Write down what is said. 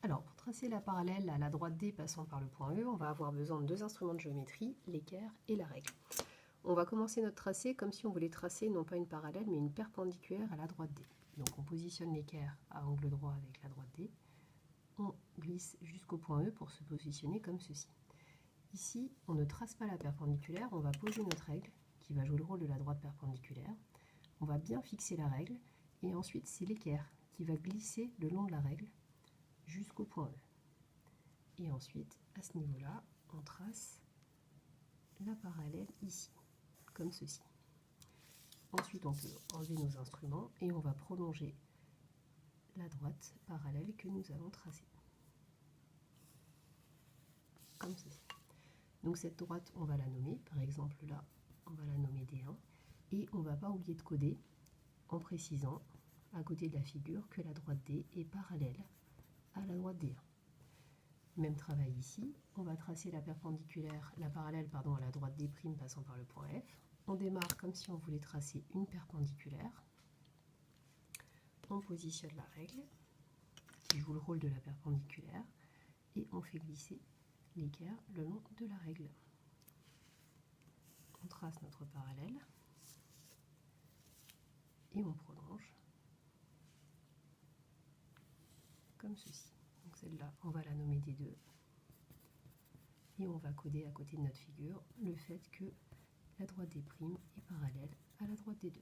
Alors, pour tracer la parallèle à la droite D passant par le point E, on va avoir besoin de deux instruments de géométrie, l'équerre et la règle. On va commencer notre tracé comme si on voulait tracer non pas une parallèle, mais une perpendiculaire à la droite D. Donc on positionne l'équerre à angle droit avec la droite D. On glisse jusqu'au point E pour se positionner comme ceci. Ici, on ne trace pas la perpendiculaire, on va poser notre règle qui va jouer le rôle de la droite perpendiculaire. On va bien fixer la règle et ensuite c'est l'équerre qui va glisser le long de la règle jusqu'au point E. Et ensuite, à ce niveau-là, on trace la parallèle ici, comme ceci. Ensuite, on peut enlever nos instruments et on va prolonger la droite parallèle que nous avons tracée. Comme ceci. Donc cette droite, on va la nommer, par exemple là, on va la nommer D1. Et on ne va pas oublier de coder en précisant, à côté de la figure, que la droite D est parallèle à la droite D1. Même travail ici, on va tracer la perpendiculaire, la parallèle à la droite D' passant par le point F. On démarre comme si on voulait tracer une perpendiculaire. On positionne la règle qui joue le rôle de la perpendiculaire et on fait glisser l'équerre le long de la règle. On trace notre parallèle et on prolonge comme ceci. Donc celle-là, on va la nommer D2 et on va coder à côté de notre figure le fait que la droite D' est parallèle à la droite D2.